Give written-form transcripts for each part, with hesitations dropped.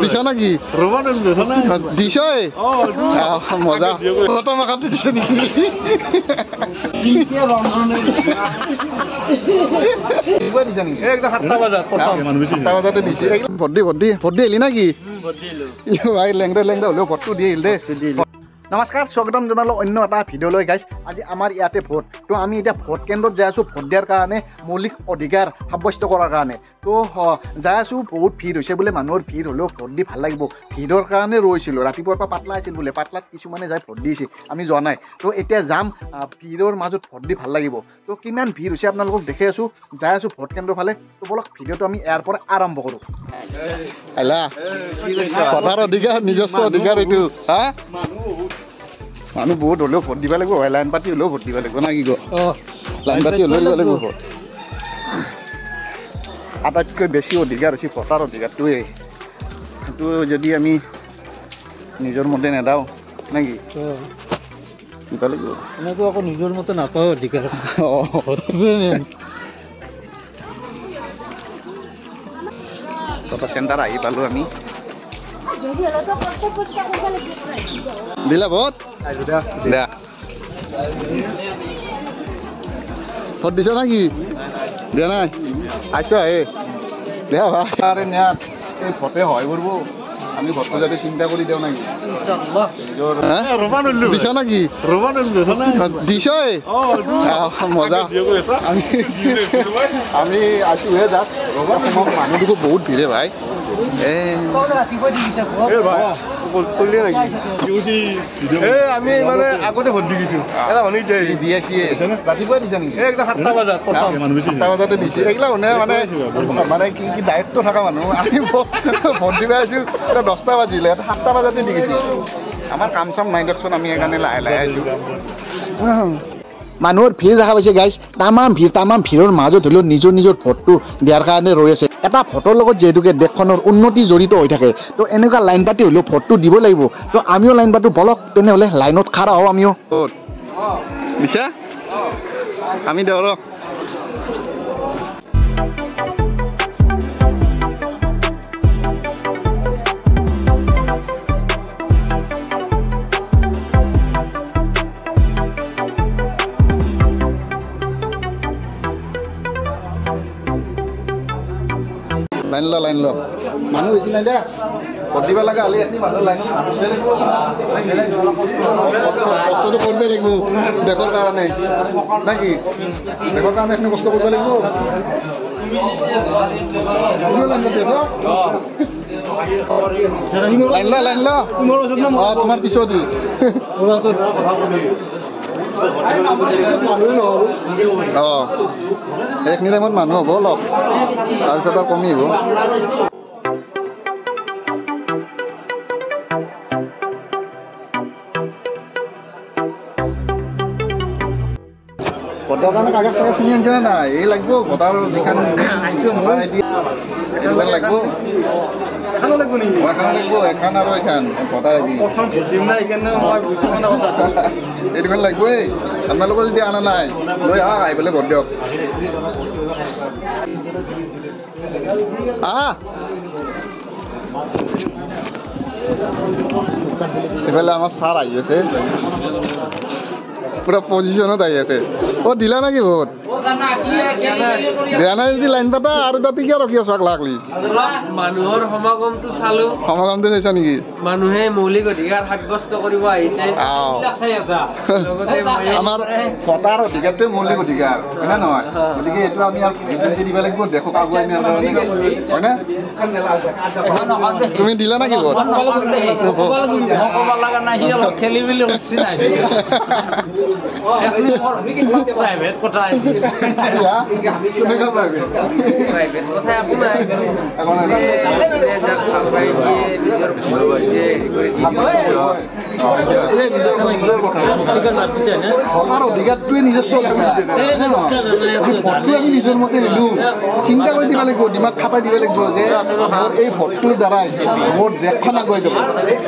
দিছ নাকি দিছ মজা ভৰ্তি এলি নাকি লেংদা লেংদা হলেও ভোটটো দি আহিল দে নমস্কাৰ স্বাগতম জনালো অন্য এটা ভিডিঅ'লৈ গাইছ আজি আমাৰ ইয়াতে ভোট তো আমি এতিয়া ভোট কেন্দ্ৰত যাই আছোঁ ভোট দিয়াৰ কাৰণে মৌলিক অধিকাৰ সাব্যস্ত কৰাৰ কাৰণে তো যাই আছোঁ বহুত ভিৰ হৈছে বোলে মানুহৰ ভিৰ হ'লেও ভোট দি ভাল লাগিব ভিৰৰ কাৰণে ৰৈছিলোঁ ৰাতিপুৱাৰ পৰা পাতলা আছিল বোলে পাতলাত কিছুমানে যাই ভোট দিছে আমি যোৱা নাই তো এতিয়া যাম ভিৰৰ মাজত ভোট দি ভাল লাগিব তো কিমান ভিৰ হৈছে আপোনালোকক দেখি আছোঁ যাই আছোঁ ভোট কেন্দ্ৰৰ ফালে তো বলক ভিডিঅ'টো আমি ইয়াৰ পৰা আৰম্ভ কৰোঁ ভোটাৰ অধিকাৰ নিজস্ব অধিকাৰ এইটো হা মানুহ বহুত হ'লেও ভোট দিব লাগিব লাইন পাতি হ'লেও ভোট দিব লাগিব না কি লাইন পাতি হ'লেও দিব লাগিব ভোট আটাইতকৈ বেছি অধিকাৰ হৈছে ভোটাৰ অধিকাৰটোৱে সেইটো যদি আমি নিজৰ মতে নেদাওঁ নে কি দিব লাগিব এনেকৈ আকৌ নিজৰ মতে নাপাওঁ অধিকাৰ চেণ্টাৰ আহি পালোঁ আমি দিলা ভোট ভোট দিছ নাকি দিয়া নাই আইছ হে দিয়া ভাই এই ভোটে হয় করব আমি ভোটটো যাতে চিন্তা কৰি দিওঁ নাকি দিছ নাকি দিছ মজা আমি আছো হে জাষ্ট মানুহটোকো বহুত ভিৰে ভাই আমি মানে আগতে ভোট দি দিছো ৰাতিপুৱাই দিছা নেকি 7টা বজাতে দিছে এইগিলা মানে মানে কি দায়িত্ব থকা মানুহ আমি ভোট দিব আহিছো 10টা বাজিলে 7টা বজাতে দি গৈছো আমাৰ কাম চাম নাই দেখোন আমি সেইকাৰণে লাহে লাহে আহিছো মানুহৰ ভিৰ দেখা পাইছে গাইজ তামাম ভিৰৰ মাজত হ'লেও নিজৰ নিজৰ ভোটটো দিয়াৰ কাৰণে ৰৈ আছে এটা ভোটৰ লগত যিহেতুকে দেশখনৰ উন্নতি জড়িত হৈ থাকে তো এনেকুৱা লাইন পাতি হ'লেও ভোটটো দিব লাগিব তো আমিও লাইন পাতো বলক তেনেহ'লে লাইনত খাৰা হওঁ আমিও দিছা আমি দেওঁ ৰ লাইন ল মানুহ বেছি নাই দে ভোট দিব লগা হ'লে মানুহ লাইন কষ্টটো কৰিব লাগিব দেশৰ কাৰণে নাকি দেশৰ কাৰণে এইখিনি কষ্ট কৰিব লাগিব লাইন ল তোমাৰ পিছত এইখিনি টাইমত মানুহ হ'ব অলপ তাৰপিছত আৰু কমি আহিব ভোটৰ কাৰণে কাগজ চাগজ চিনি আনিছে নে নাই এই লাগিব ভোটাৰ যিখন লাগিব এখন লাগিব নেকি এখন আৰু এখন ভোটাৰ এইটোখন লাগিবই আপোনালোকৰ যদি অনা নাই লৈ আহ আহি পেলাই ভোট দিয়ক এইফালে আমাৰ ছাৰ আহি আছে পুৰা পজিশ্যনত আহি আছে দিলা নাকি ভোট দিয়া নাই যদি লাইন পাতা আৰু তাতে কিয় ৰখি আছো লাগলি মানুহৰ সমাগমটো চালো সমাগমটো চাইছা নেকি মানুহে মৌলিক অধিকাৰ সাব্যস্ত কৰিব আহিছে আমাৰ ভোটাৰ অধিকাৰটোৱে মৌলিক অধিকাৰ হয় নে নহয় গতিকে এইটো আমি আৰু দিব লাগিব দেশক আগুৱাই নিয়াৰ কাৰণে হয়নে তুমি দিলা নাকি ভোট খেলি মেলি প্ৰাইভেট কথা প্ৰাইভেট কথায় আপনাৰ আমাৰ অধিকাৰটোৱে নিজস্ব ভোটটো আমি নিজৰ মতে দিলোঁ চিন্তা কৰি দিব লাগিব দিমাগ খাটাই দিব লাগিব যে এই ভোটটোৰ দ্বাৰাই মোৰ দেশখন আগুৱাই যাব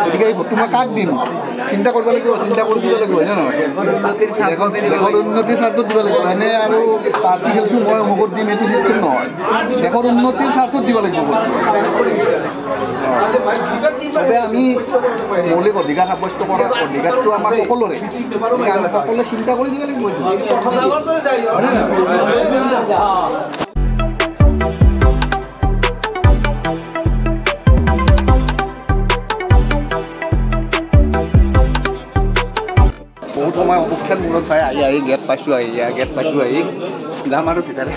গতিকে এই ভোটটো মই কাক দিম চিন্তা কৰিব লাগিব চিন্তা কৰি দিব লাগিব হয়নে নহয় দেশৰ উন্নতিৰ স্বাৰ্থত দিব লাগিব এনে আৰু পাৰ্টি খেলছোঁ মই অমুকত দিম এইটো চিষ্টেম নহয় দেশৰ উন্নতিৰ স্বাৰ্থত দিব লাগিব চবে আমি মৌলিক অধিকাৰ সাব্যস্ত কৰাৰ অধিকাৰটো আমাৰ সকলোৰে আমি সকলোৱে চিন্তা কৰি দিব লাগিব বহুত সময় অপেক্ষাৰ মূৰত চাই আহি গেট পাইছোঁ আহি যাম আৰু ভিতৰে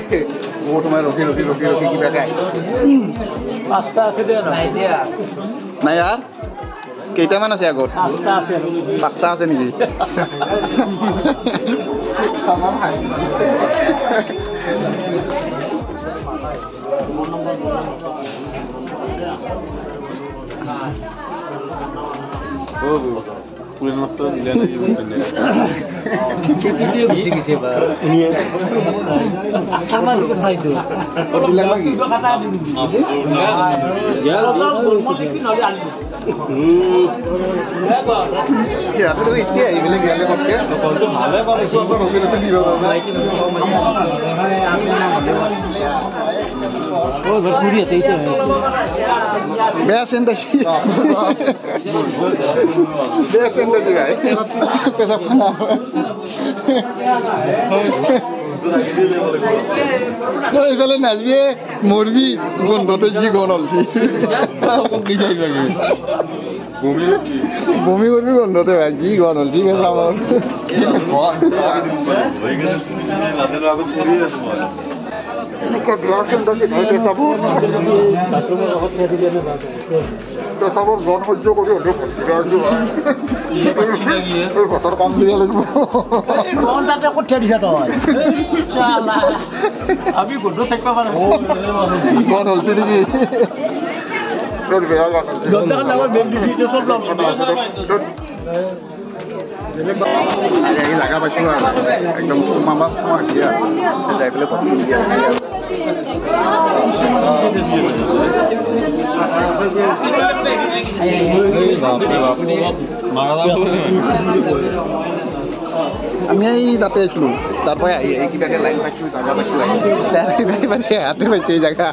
বহুত সময় ৰখি কিবাকৈ আহি 5টা আছে দিয়া নাই দিয়া নাই ইয়াৰ কেইটামান আছে আগত 5টা আছে নেকি বেয়া চিন্তা পেশাব খানা এইফালে নাচবি মৰবি গোন্ধতে যি গণ হলছি বমি কৰবি গন্ধতে ভাই যি গণ হলছি পেশাবৰ পেশাবৰ জন সহ্য কৰি হ'লেও ভোটৰ কাম দিব লাগিব কঠিয়া দিছা তই আমি গোন্ধ থাকিব পাৰো গণ হলছি নেকি বেয়া গান জাগা পাইছোঁ আৰু একদম মামা যাই পেলাই আমি এই তাতে আছিলোঁ তাৰ পৰাই আহি কিবাকৈ লাইন পাইছোঁ জাগা পাইছোঁ হাতে পাইছে এই জাগা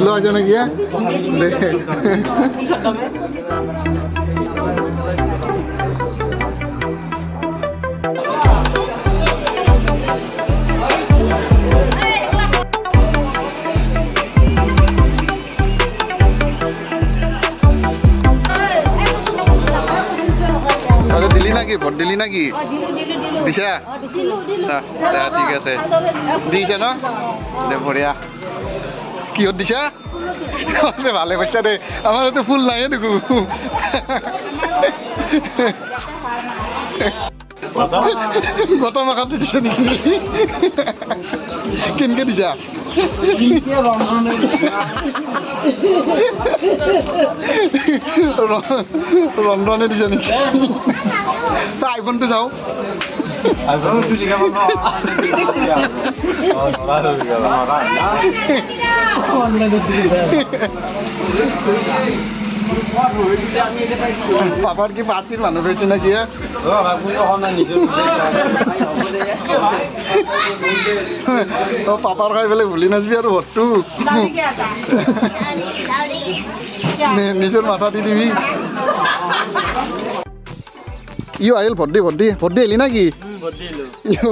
Lo aja lagi ya. Vote দিলি নাকি দিছা ঠিক আছে দিছে ন দে বঢ়িয়া কিহত দিছা ভালে কৈছা দে আমাৰ ইয়াতে ফুল নাইয়ে দেখো গত মাখাতে দিছে নেকি কেনকে দিছা ৰন্ধনে দিছে নেকি আইফোনটো চাওঁ পাপাৰ কি পাৰ্টিৰ মানুহ পাইছে নেকি পাপাৰ খাই পেলাই ভুলি নাযাবি আৰু ভোটটো নিজৰ মাথা দি দিবি ইও আহিল ভোট দি আহিলি নাকি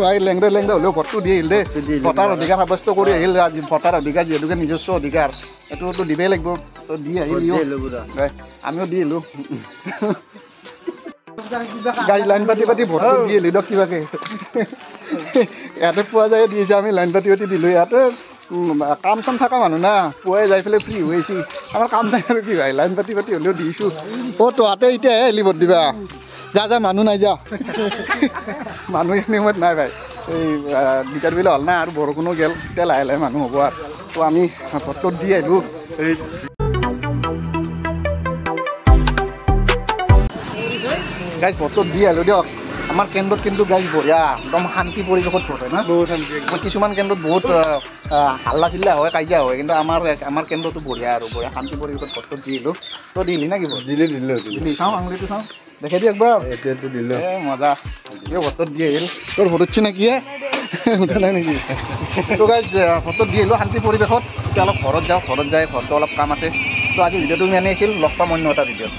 আহিল লেংৰা হ'লেও ভোটটো দি আহিল দেই ভোটাৰ অধিকাৰ সাব্যস্ত কৰি আহিল ভোটাৰ অধিকাৰ যিহেতুকে নিজস্ব অধিকাৰ এইটোতো দিবই লাগিব তো দি আহিল আমিও দি আহিলোঁ গাড়ী লাইন পাতি ভোটটো দি আহিলোঁ দিয়ক কিবাকে ইয়াতে পোৱা যায় দিছে আমি লাইন পাতি দিলোঁ ইয়াতে কাম চাম থকা মানুহ না পুৱাই যাই পেলাই ফ্ৰী হৈ আহিছে আমাৰ কাম নাই আৰু কি ভাই লাইন পাতি হ'লেও দিছোঁ তহঁতে এতিয়াহে আহিলি ভোট দিবা যা মানুহ নাই যা মানুহ এইখিনি সময়ত নাই ভাই এই বিটাৰ বিল হ'ল না আৰু বৰষুণো গেল এতিয়া লাহে লাহে মানুহ হ'ব আৰু তো আমি ভোটটো দি আহিলোঁ গাইজ ভোটটো দি আহিলোঁ দিয়ক আমাৰ কেন্দ্ৰত কিন্তু গাইজ বঢ়িয়া একদম শান্তি পৰিৱেশত ভোট হয় না বহুত শান্তি কিছুমান কেন্দ্ৰত বহুত হাল্লা চিল্লা হয় কাজিয়া হয় কিন্তু আমাৰ কেন্দ্ৰটো বঢ়িয়া আৰু বঢ়িয়া শান্তি পৰিৱেশত ভোটটো দি আহিলোঁ তো দিলি না কি দিলি চাওঁ আঙুলিটো চাওঁ দেখে দি একবাৰ এতিয়াতো দিলোঁ মজা এই ভোটত দি আহিল তোৰ ভোট উঠছি নেকি উঠা নাই নেকি তো গাইজ ভোটত দি আহিলোঁ শান্তি পৰিৱেশত এতিয়া অলপ ঘৰত যাওঁ ঘৰত যাই ঘৰটো অলপ কাম আছে তো আজি ভিডিঅ'টো আমি আনিছিল লগ পাম অন্য এটা ভিডিঅ'ত